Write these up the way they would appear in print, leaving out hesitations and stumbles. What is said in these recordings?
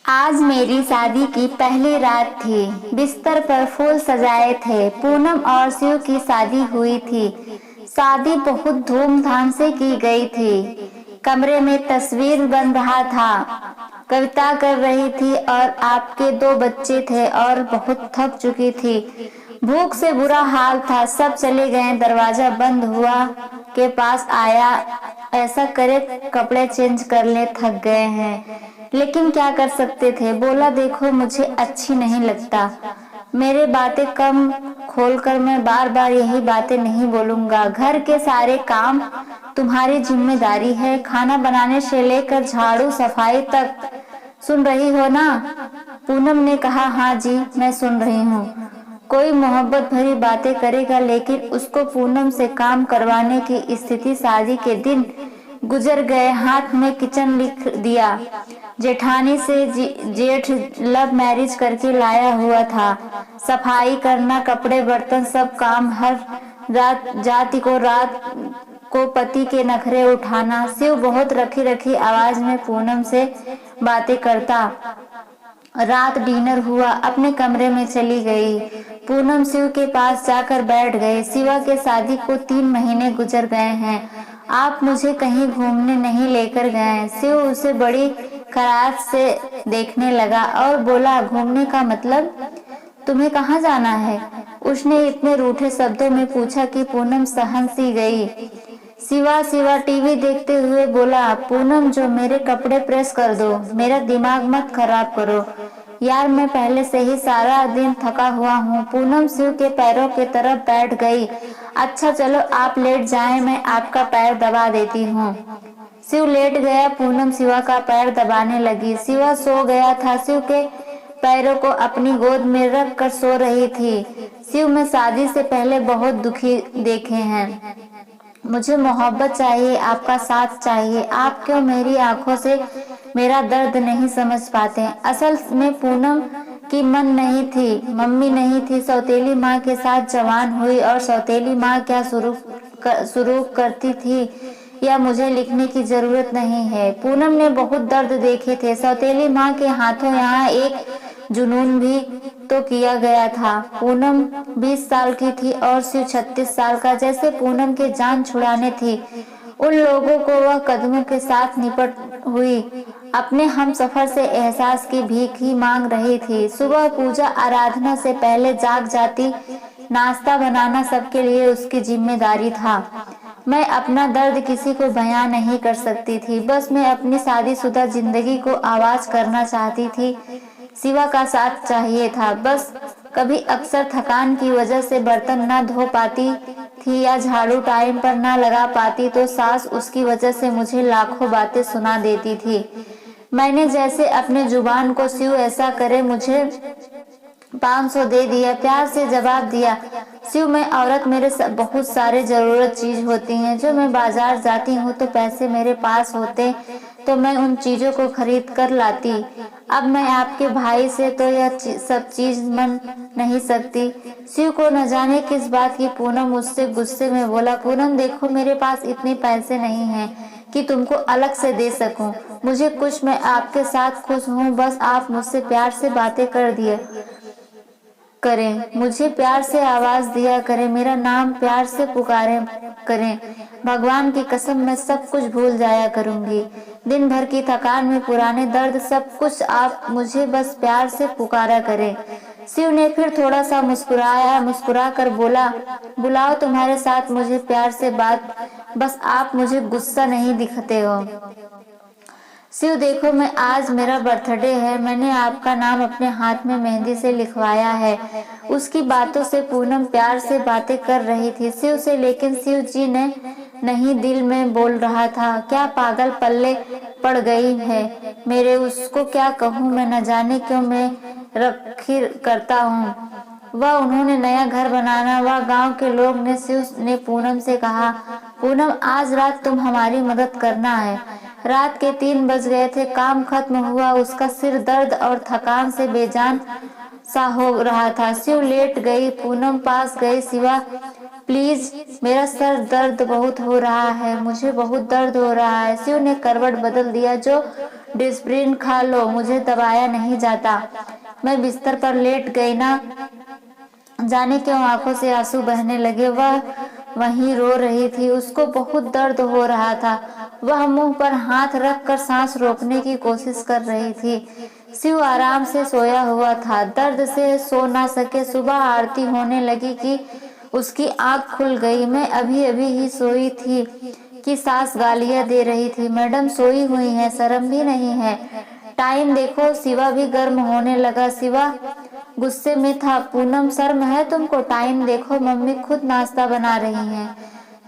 आज मेरी शादी की पहली रात थी। बिस्तर पर फूल सजाए थे। पूनम और शिव की शादी हुई थी। शादी बहुत धूमधाम से की गई थी। कमरे में तस्वीर बन रहा था। कविता कर रही थी और आपके दो बच्चे थे और बहुत थक चुकी थी। भूख से बुरा हाल था। सब चले गए। दरवाजा बंद हुआ के पास आया। ऐसा करे कपड़े चेंज कर ले, थक गए हैं। लेकिन क्या कर सकते थे। बोला देखो मुझे अच्छी नहीं लगता। मेरे बातें कम खोलकर मैं बार बार यही बातें नहीं बोलूंगा। घर के सारे काम तुम्हारी जिम्मेदारी है। खाना बनाने से लेकर झाड़ू सफाई तक। सुन रही हो ना। पूनम ने कहा हाँ जी मैं सुन रही हूँ। कोई मोहब्बत भरी बातें करेगा लेकिन उसको पूनम से काम करवाने की स्थिति। शादी के दिन गुजर गए। हाथ में किचन लिख दिया। जेठानी से जेठ लव मैरिज करके लाया हुआ था। सफाई करना, कपड़े बर्तन सब काम। हर रात को पति के नखरे उठाना। शिव बहुत रखी रखी आवाज में पूनम से बातें करता। रात डिनर हुआ। अपने कमरे में चली गई। पूनम शिव के पास जाकर बैठ गए। शिवा के शादी को 3 महीने गुजर गए हैं। आप मुझे कहीं घूमने नहीं लेकर गए। शिव उसे बड़ी खराश से देखने लगा और बोला घूमने का मतलब तुम्हें कहाँ जाना है। उसने इतने रूठे शब्दों में पूछा कि पूनम सहन सी गई। सिवा सिवा टीवी देखते हुए बोला पूनम जो मेरे कपड़े प्रेस कर दो। मेरा दिमाग मत खराब करो यार, मैं पहले से ही सारा दिन थका हुआ हूँ। पूनम शिव के पैरों की तरफ बैठ गई। अच्छा चलो आप लेट जाएं, मैं आपका पैर दबा देती हूँ। शिव लेट गया। पूनम शिवा का पैर दबाने लगी। शिवा सो गया था। शिव के पैरों को अपनी गोद में रख कर सो रही थी। शिव मैं शादी से पहले बहुत दुखी देखे हैं। मुझे मोहब्बत चाहिए, आपका साथ चाहिए। आप क्यों मेरी आंखों से मेरा दर्द नहीं समझ पाते। असल में पूनम की मन नहीं थी, मम्मी नहीं थी। सौतेली माँ के साथ जवान हुई और सौतेली माँ क्या शुरू करती थी या मुझे लिखने की जरूरत नहीं है। पूनम ने बहुत दर्द देखे थे। सौतेली माँ के हाथों यहाँ एक जुनून भी तो किया गया था। पूनम 20 साल की थी और शिव 36 साल का। जैसे पूनम के जान छुड़ाने थी उन लोगों को वह कदमों के साथ निपट हुई अपने हम सफर से एहसास की भीख ही मांग रही थी। सुबह पूजा आराधना से पहले जाग जाती। नाश्ता बनाना सबके लिए उसकी जिम्मेदारी था। मैं अपना दर्द किसी को बयां नहीं कर सकती थी। बस मैं अपनी शादीशुदा जिंदगी को आवाज करना चाहती थी। शिवा का साथ चाहिए था बस। कभी अक्सर थकान की वजह से बर्तन न धो पाती थी या झाड़ू टाइम पर न लगा पाती तो सास उसकी वजह से मुझे लाखों बातें सुना देती थी। मैंने जैसे अपने जुबान को शिव ऐसा करे मुझे 500 दे दिया। प्यार से जवाब दिया शिव मैं औरत, मेरे बहुत सारे जरूरत चीज होती हैं। जो मैं बाजार जाती हूँ तो पैसे मेरे पास होते तो मैं उन चीजों को खरीद कर लाती। अब मैं आपके भाई से तो यह सब चीज मन नहीं सकती। शिव को न जाने किस बात की पूनम मुझसे गुस्से में बोला पूनम देखो मेरे पास इतने पैसे नहीं हैं कि तुमको अलग से दे सकूं। मुझे कुछ, मैं आपके साथ खुश हूँ। बस आप मुझसे प्यार से बातें कर दिए करें, मुझे प्यार से आवाज दिया करें, मेरा नाम प्यार से पुकारे करें। भगवान की कसम मैं सब कुछ भूल जाया करूंगी। दिन भर की थकान में पुराने दर्द सब कुछ आप मुझे बस प्यार से पुकारा करें। शिव ने फिर थोड़ा सा मुस्कुराया। मुस्कुरा कर बोला बुलाओ तुम्हारे साथ मुझे प्यार से बात, बस आप मुझे गुस्सा नहीं दिखते हो। शिव देखो मैं आज मेरा बर्थडे है। मैंने आपका नाम अपने हाथ में मेहंदी से लिखवाया है। उसकी बातों से पूनम प्यार से बातें कर रही थी शिव से, लेकिन शिव जी ने नहीं दिल में बोल रहा था क्या पागल पल्ले पड़ गई है मेरे। उसको क्या कहूँ मैं, न जाने क्यों मैं रखी करता हूँ। वह उन्होंने नया घर बनाना। वह गांव के लोग ने। शिव ने पूनम से कहा पूनम आज रात तुम हमारी मदद करना है। रात के 3 बज गए थे। काम खत्म हुआ। उसका सिर दर्द और थकान से बेजान सा हो रहा था। शिव लेट गई। पूनम पास गई। शिवा प्लीज मेरा सर दर्द बहुत हो रहा है, मुझे बहुत दर्द हो रहा है। शिव ने करवट बदल दिया। जो डिस्प्रिन खा लो, मुझे दबाया नहीं जाता। मैं बिस्तर पर लेट गई, ना जाने क्यों आंखों से आंसू बहने लगे। वह वहीं रो रही थी, उसको बहुत दर्द हो रहा था। वह मुंह पर हाथ रखकर सांस रोकने की कोशिश कर रही थी। शिव आराम से सोया हुआ था, दर्द से सो ना सके। सुबह आरती होने लगी कि उसकी आंख खुल गई। मैं अभी अभी ही सोई थी कि सास गालियां दे रही थी, मैडम सोई हुई है, शर्म भी नहीं है, टाइम देखो। शिवा भी गर्म होने लगा। शिवा गुस्से में था, पूनम शर्म है तुमको, टाइम देखो, मम्मी खुद नाश्ता बना रही हैं।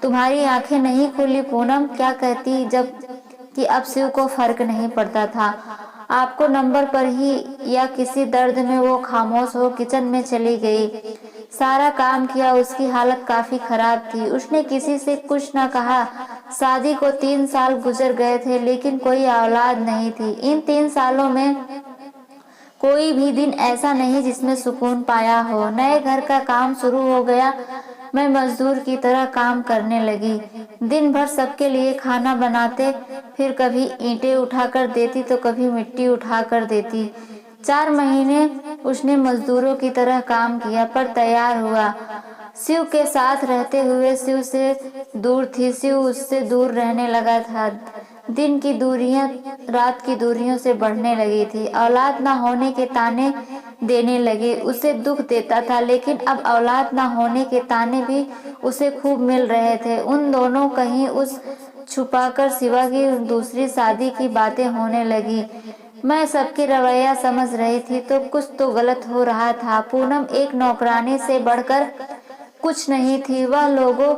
तुम्हारी आंखें नहीं खुली पूनम, क्या कहती जब कि अब शिव को फर्क नहीं पड़ता था। आपको नंबर पर ही या किसी दर्द में वो खामोश हो किचन में चली गई। सारा काम किया, उसकी हालत काफी खराब थी। उसने किसी से कुछ न कहा। शादी को 3 साल गुजर गए थे, लेकिन कोई औलाद नहीं थी। इन 3 सालों में कोई भी दिन ऐसा नहीं जिसमें सुकून पाया हो। नए घर का काम शुरू हो गया। मैं मजदूर की तरह काम करने लगी, दिन भर सबके लिए खाना बनाते, फिर कभी ईंटें उठाकर देती तो कभी मिट्टी उठाकर देती। 4 महीने उसने मजदूरों की तरह काम किया, पर तैयार हुआ। शिव के साथ रहते हुए शिव से दूर थी, शिव उससे दूर रहने लगा था। दिन की दूरियां रात की दूरियों से बढ़ने लगी थी। औलाद ना होने के ताने देने लगे, उसे दुख देता था, लेकिन अब औलाद ना होने के ताने भी उसे खूब मिल रहे थे। उन दोनों कहीं उस छुपाकर शिवा की दूसरी शादी की बातें होने लगी। मैं सबकी रवैया समझ रही थी तो कुछ तो गलत हो रहा था। पूनम एक नौकरानी से बढ़कर कुछ नहीं थी, वह लोगों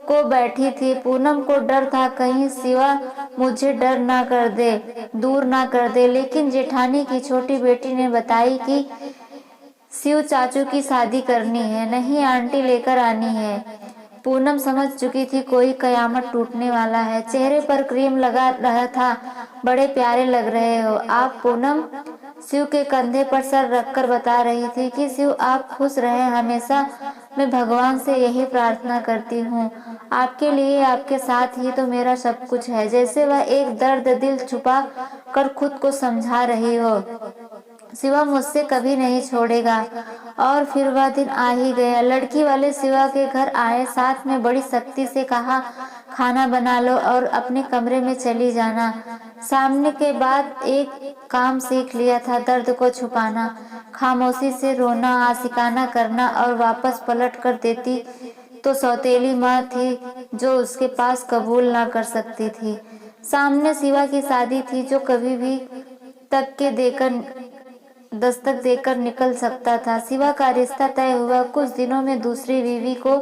को बैठी थी। पूनम को डर था कहीं शिवा मुझे डर ना कर दे, दूर ना कर दे। लेकिन जेठानी की छोटी बेटी ने बताई कि शिव चाचू की शादी करनी है, नहीं आंटी लेकर आनी है। पूनम समझ चुकी थी कोई कयामत टूटने वाला है। चेहरे पर क्रीम लगा रहा था, बड़े प्यारे लग रहे हो आप पूनम। शिव के कंधे पर सर रखकर बता रही थी कि शिव आप खुश रहें हमेशा, मैं भगवान से यही प्रार्थना करती हूँ आपके लिए, आपके साथ ही तो मेरा सब कुछ है। जैसे वह एक दर्द दिल छुपा कर खुद को समझा रही हो। शिवा मुझसे कभी नहीं छोड़ेगा। और फिर वह दिन आ ही गया। लड़की वाले शिवा के घर आए, साथ में बड़ी सख्ती से कहा खाना बना लो और अपने कमरे में चली जाना। सामने के बाद एक काम सीख लिया था, दर्द को छुपाना, खामोशी से रोना, आशिकाना करना, और वापस पलट कर देती तो सौतेली माँ थी जो उसके पास कबूल ना कर सकती थी। सामने शिवा की शादी थी जो कभी भी तक के देकर दस्तक देकर निकल सकता था। शिवा का रिश्ता तय हुआ। कुछ दिनों में दूसरी बीवी को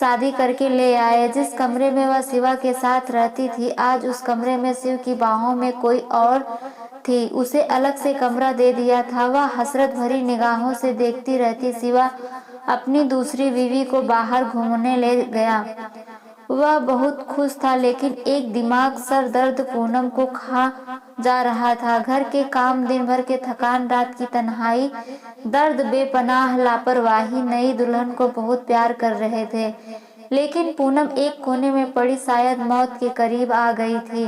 शादी करके ले आए। जिस कमरे में वह शिवा के साथ रहती थी, आज उस कमरे में शिव की बाहों में कोई और थी। उसे अलग से कमरा दे दिया था। वह हसरत भरी निगाहों से देखती रहती। शिवा अपनी दूसरी बीवी को बाहर घूमने ले गया। वह बहुत खुश था, लेकिन एक दिमाग सर दर्द पूनम को खा जा रहा था। घर के काम, दिन भर के थकान, रात की तन्हाई, दर्द, बेपनाह लापरवाही। नई दुल्हन को बहुत प्यार कर रहे थे, लेकिन पूनम एक कोने में पड़ी शायद मौत के करीब आ गई थी।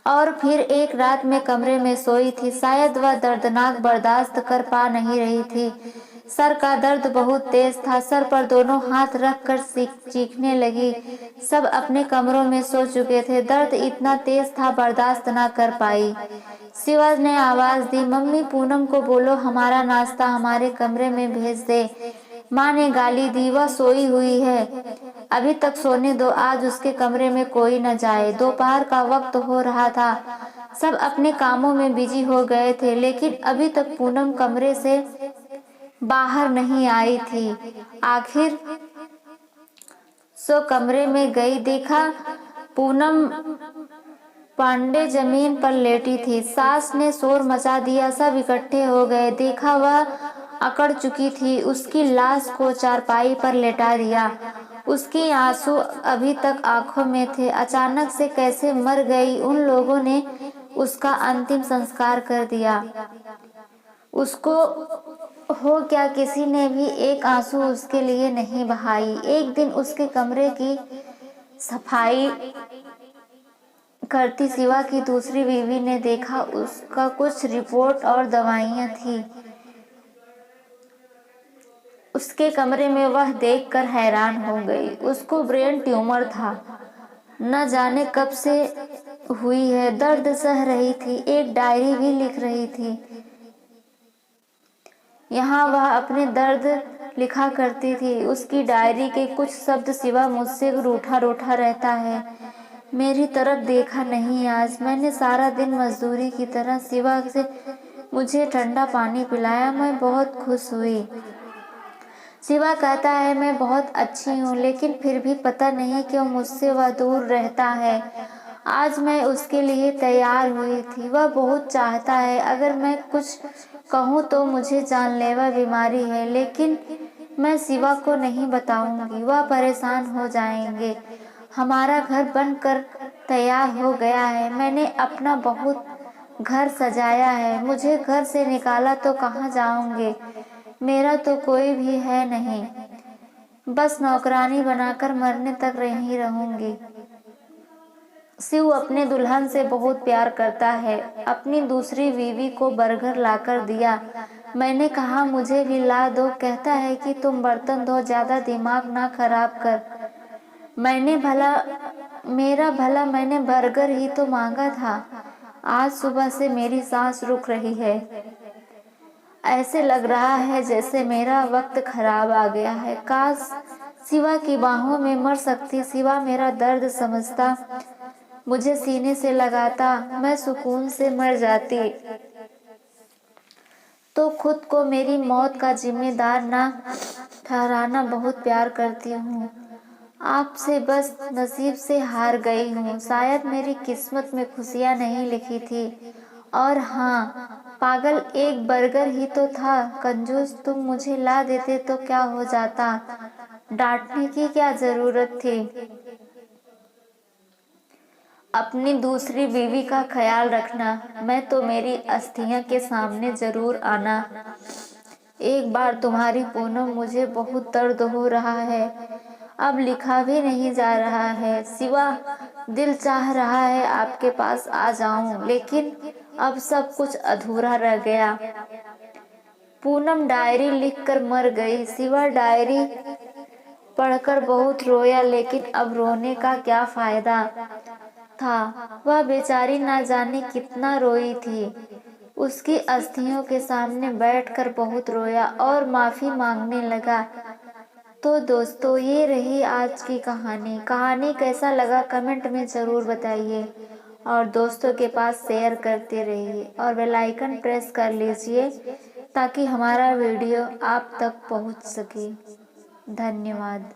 और फिर एक रात में कमरे में सोई थी। शायद वह दर्दनाक बर्दाश्त कर पा नहीं रही थी। सर का दर्द बहुत तेज था। सर पर दोनों हाथ रख कर चीखने लगी। सब अपने कमरों में सो चुके थे। दर्द इतना तेज था, बर्दाश्त ना कर पाई। शिवा ने आवाज दी, मम्मी पूनम को बोलो हमारा नाश्ता हमारे कमरे में भेज दे। माँ ने गाली दी, वह सोई हुई है, अभी तक सोने दो, आज उसके कमरे में कोई न जाए। दोपहर का वक्त हो रहा था। सब अपने कामों में बिजी हो गए थे, लेकिन अभी तक पूनम कमरे से बाहर नहीं आई थी। आखिर सो कमरे में गई, देखा पूनम पांडे जमीन पर लेटी थी। सास ने शोर मचा दिया, सब इकट्ठे हो गए। देखा वह अकड़ चुकी थी। उसकी लाश को चारपाई पर लेटा दिया। उसके आंसू अभी तक आंखों में थे। अचानक से कैसे मर गई। उन लोगों ने उसका अंतिम संस्कार कर दिया। उसको हो क्या, किसी ने भी एक आंसू उसके लिए नहीं बहाई। एक दिन उसके कमरे की सफाई करती शिवा की दूसरी बीवी ने देखा उसका कुछ रिपोर्ट और दवाइयाँ थी उसके कमरे में। वह देखकर हैरान हो गई। उसको ब्रेन ट्यूमर था, न जाने कब से हुई है। दर्द सह रही थी, एक डायरी भी लिख रही थी। यहाँ वह अपने दर्द लिखा करती थी। उसकी डायरी के कुछ शब्द, शिवा मुझसे रूठा रूठा रहता है, मेरी तरफ देखा नहीं आज। मैंने सारा दिन मजदूरी की तरह शिवा से मुझे ठंडा पानी पिलाया, मैं बहुत खुश हुई। शिवा कहता है मैं बहुत अच्छी हूँ, लेकिन फिर भी पता नहीं क्यों मुझसे वह दूर रहता है। आज मैं उसके लिए तैयार हुई थी, वह बहुत चाहता है। अगर मैं कुछ कहूँ तो मुझे जानलेवा बीमारी है, लेकिन मैं शिवा को नहीं बताऊंगी, वह परेशान हो जाएंगे। हमारा घर बनकर तैयार हो गया है, मैंने अपना बहुत घर सजाया है। मुझे घर से निकाला तो कहाँ जाऊंगे, मेरा तो कोई भी है नहीं, बस नौकरानी बनाकर मरने तक यहीं रहूंगी। शिव अपने दुल्हन से बहुत प्यार करता है। अपनी दूसरी बीवी को बर्गर लाकर दिया। मैंने कहा मुझे भी ला दो। कहता है कि तुम बर्तन धो, ज्यादा दिमाग ना खराब कर। मेरा भला मैंने बर्गर ही तो मांगा था। आज सुबह से मेरी सांस रुक रही है, ऐसे लग रहा है जैसे मेरा वक्त खराब आ गया है। काश शिवा की बाहों में मर सकती। शिवा मेरा दर्द समझता, मुझे सीने से लगाता, मैं सुकून से मर जाती। तो खुद को मेरी मौत का जिम्मेदार ना ठहराना। बहुत प्यार करती हूँ आपसे, बस नसीब से हार गई हूँ। शायद मेरी किस्मत में खुशियाँ नहीं लिखी थी। और हाँ पागल, एक बर्गर ही तो था। कंजूस, तुम मुझे ला देते तो क्या हो जाता, डांटने की क्या जरूरत थी। अपनी दूसरी बीवी का ख्याल रखना। मैं तो मेरी अस्थियां के सामने जरूर आना। एक बार तुम्हारी पूनम, मुझे बहुत दर्द हो रहा है, अब लिखा भी नहीं जा रहा है। शिवा, दिल चाह रहा है आपके पास आ जाऊं, लेकिन अब सब कुछ अधूरा रह गया। पूनम डायरी लिखकर मर गई। शिवा डायरी पढ़कर बहुत रोया, लेकिन अब रोने का क्या फायदा था। वह बेचारी ना जाने कितना रोई थी। उसकी अस्थियों के सामने बैठकर बहुत रोया और माफी मांगने लगा। तो दोस्तों, ये रही आज की कहानी कैसा लगा कमेंट में ज़रूर बताइए, और दोस्तों के पास शेयर करते रहिए और बेल आइकन प्रेस कर लीजिए ताकि हमारा वीडियो आप तक पहुंच सके। धन्यवाद।